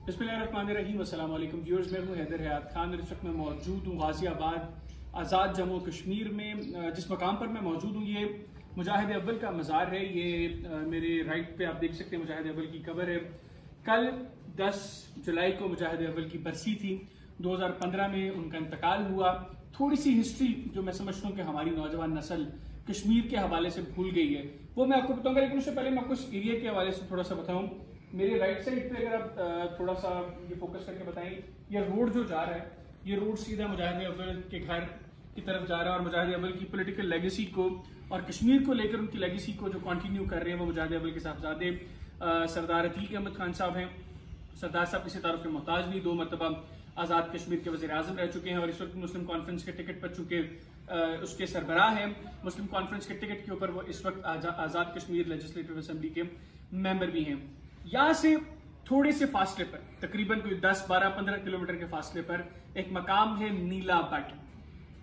बिस्मिल्लाहिर्रहमानिर्रहीम। अस्सलाम वालेकुम व्यूअर्स, मैं हूं हैदर हयात खान। इस वक्त मैं मौजूद हूं गाजियाबाद आज़ाद जम्मू कश्मीर में। जिस मकाम पर मैं मौजूद हूं ये मुजाहिद अव्वल का मज़ार है। ये मेरे राइट पे आप देख सकते हैं मुजाहिद अव्वल की कब्र है। कल 10 जुलाई को मुजाहिद अव्वल की बरसी थी। 2015 में उनका इंतकाल हुआ। थोड़ी सी हिस्ट्री जो मैं समझता हूँ कि हमारी नौजवान नस्ल कश्मीर के हवाले से भूल गई है वो मैं आपको बताऊंगा, लेकिन उससे पहले मैं आपको इस एरिया के हवाले से थोड़ा सा बताऊं। मेरे राइट साइड पे अगर आप थोड़ा सा ये फोकस करके बताएं, ये रोड जो जा रहा है ये रोड सीधा मुजाहिद अव्वल के घर की तरफ जा रहा है और मुजाहिद अव्वल की पॉलिटिकल लेगेसी को और कश्मीर को लेकर उनकी लेगेसी को जो कंटिन्यू कर रहे हैं वो मुजाहिद अव्वल के साहबजादे सरदार अतीक अहमद खान साहब हैं। सरदार साहब किसी तारुफ के मोहताज नहीं, 2 मरतबा आज़ाद कश्मीर के वज़ीर आज़म रह चुके हैं और इस वक्त मुस्लिम कॉन्फ्रेंस के टिकट पर चुके उसके सरबराह हैं। मुस्लिम कॉन्फ्रेंस के टिकट के ऊपर वो इस वक्त आज़ाद कश्मीर लेजिस्लेटिव असेंबली के मेंबर भी हैं। यहाँ से थोड़े से फासले पर, तकरीबन कोई 10, 12, 15 किलोमीटर के फासले पर एक मकाम है नीला बट।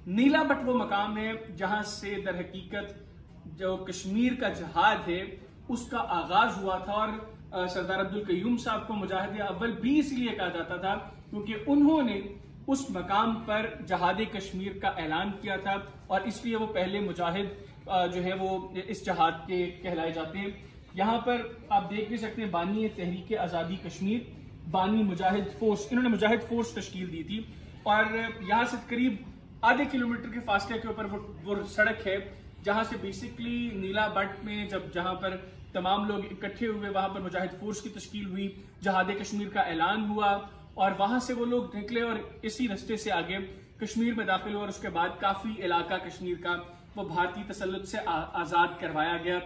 नीला बट वो मकाम है जहां से दर हकीकत जो कश्मीर का जहाद है उसका आगाज हुआ था और सरदार अब्दुल कयूम साहब को मुजाहिद अव्वल भी इसलिए कहा जाता था क्योंकि उन्होंने उस मकाम पर जहाद कश्मीर का ऐलान किया था और इसलिए वो पहले मुजाहिद जो है वो इस जहाद के कहलाए जाते हैं। यहाँ पर आप देख भी सकते हैं बानी तहरीक आज़ादी कश्मीर, बानी मुजाहिद फोर्स, इन्होंने मुजाहिद फोर्स तश्कील दी थी और यहाँ से करीब आधे किलोमीटर के फासले के ऊपर वो सड़क है जहाँ से बेसिकली नीला बट में जहाँ पर तमाम लोग इकट्ठे हुए वहां पर मुजाहिद फोर्स की तश्कील हुई, जहाद कश्मीर का ऐलान हुआ और वहां से वो लोग निकले और इसी रास्ते से आगे कश्मीर में दाखिल हुए और उसके बाद काफी इलाका कश्मीर का वो भारतीय तसल्लुत से आजाद करवाया गया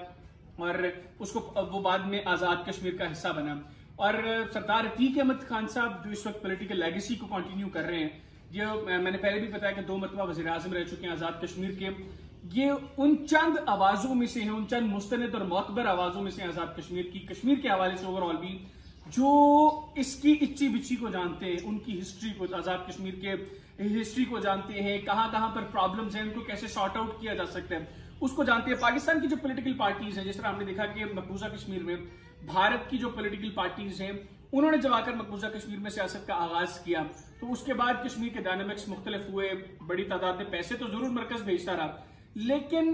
और उसको वो बाद में आजाद कश्मीर का हिस्सा बना। और सरदार अतीक अहमद खान साहब जो इस वक्त पॉलिटिकल लेगेसी को कंटिन्यू कर रहे हैं, ये मैंने पहले भी बताया कि 2 मरतबा वज़ीर आज़म रह चुके हैं आजाद कश्मीर के। ये उन चंद आवाजों में से हैं, उन चंद मुस्तनद और मोतबर आवाजों में से आजाद कश्मीर की, कश्मीर के हवाले से ओवरऑल भी, जो इसकी इच्ची बिच्ची को जानते हैं, उनकी हिस्ट्री को, आजाद कश्मीर के हिस्ट्री को जानते हैं, कहां कहां पर प्रॉब्लम्स हैं, उनको कैसे सॉर्ट आउट किया जा सकता है उसको जानते हैं। पाकिस्तान की जो पॉलिटिकल पार्टीज हैं, जिस तरह हमने देखा कि मकबूजा कश्मीर में भारत की जो पॉलिटिकल पार्टीज हैं उन्होंने जब आकर मकबूजा कश्मीर में सियासत का आगाज किया तो उसके बाद कश्मीर के डायनामिक्स मुख्तलिफ हुए। बड़ी तादाद में पैसे तो जरूर मरकज भेजता रहा लेकिन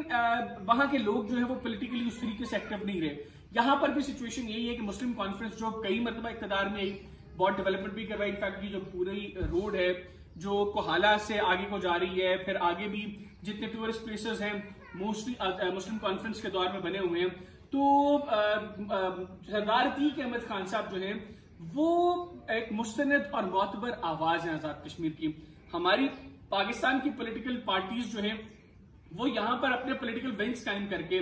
वहां के लोग जो है वो पॉलिटिकली उस तरीके से एक्टिव नहीं रहे। यहां पर भी सिचुएशन यही है कि मुस्लिम कॉन्फ्रेंस जो कई मरतबा इक़्तिदार में आई, बहुत डेवलपमेंट भी करवाई। इनफैक्ट जो पूरी रोड है जो कोहाला से आगे को जा रही है, फिर आगे भी जितने टूरिस्ट प्लेसेस हैं मोस्टली मुस्लिम कॉन्फ्रेंस के दौर में बने हुए हैं। तो सरदार अतीक अहमद खान साहब जो है वो एक मुस्तनद और मोतबर आवाज है आजाद कश्मीर की। हमारी पाकिस्तान की पॉलिटिकल पार्टीज जो है वो यहाँ पर अपने पॉलिटिकल विंग्स कायम करके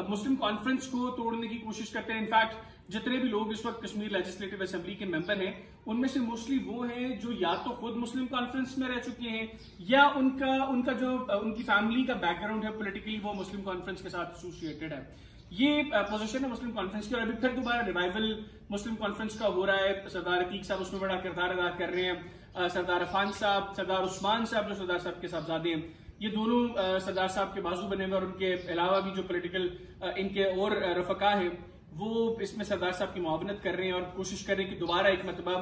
मुस्लिम कॉन्फ्रेंस को तोड़ने की कोशिश करते हैं। इनफैक्ट जितने भी लोग इस वक्त कश्मीर लेजिस्लेटिव असेंबली के मेंबर हैं उनमें से मोस्टली वो हैं जो या तो खुद मुस्लिम कॉन्फ्रेंस में रह चुके हैं या उनका जो उनकी फैमिली का बैकग्राउंड है पॉलिटिकली वो मुस्लिम कॉन्फ्रेंस के साथ एसोसिएटेड है। ये पोजीशन है मुस्लिम कॉन्फ्रेंस की और अभी फिर दोबारा रिवाइवल मुस्लिम कॉन्फ्रेंस का हो रहा है। सरदार अतीक साहब उसमें बड़ा किरदार अदा कर रहे हैं। सरदार अफान साहब, सरदार उस्मान साहब जो सरदार साहब के साहबजादे हैं, ये दोनों सरदार साहब के बाजू बने हुए और उनके अलावा भी जो पॉलिटिकल इनके और रफका है वो इसमें सरदार साहब की मुआवनत कर रहे हैं और कोशिश कर रहे हैं कि दोबारा एक मरतबा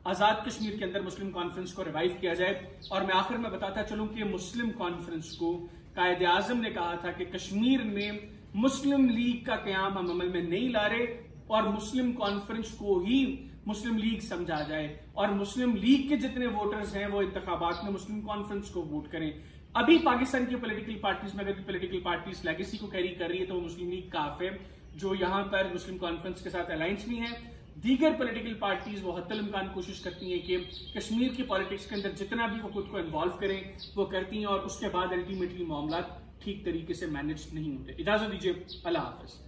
आजाद कश्मीर के अंदर मुस्लिम कॉन्फ्रेंस को रिवाइव किया जाए। और मैं आखिर में बताता चलूं कि मुस्लिम कॉन्फ्रेंस को कायदे आजम ने कहा था कि कश्मीर में मुस्लिम लीग का क्याम हम अमल में नहीं ला रहे और मुस्लिम कॉन्फ्रेंस को ही मुस्लिम लीग समझा जाए और मुस्लिम लीग के जितने वोटर्स हैं वो इंतखाबात में मुस्लिम कॉन्फ्रेंस को वोट करें। अभी पाकिस्तान की पॉलिटिकल पार्टीज में अगर पॉलिटिकल पार्टीज लेगेसी को कैरी कर रही है तो वो मुस्लिम लीग काफ है जो यहाँ पर मुस्लिम कॉन्फ्रेंस के साथ अलायंस में है। दीगर पॉलिटिकल पार्टीज वो हत्तल इम्कान कोशिश करती हैं कि कश्मीर की पॉलिटिक्स के अंदर जितना भी वो खुद को इन्वॉल्व करें वो करती हैं और उसके बाद अल्टीमेटली मामला ठीक तरीके से मैनेज नहीं होते। इजाजत दीजिए, अल्लाह हाफिज।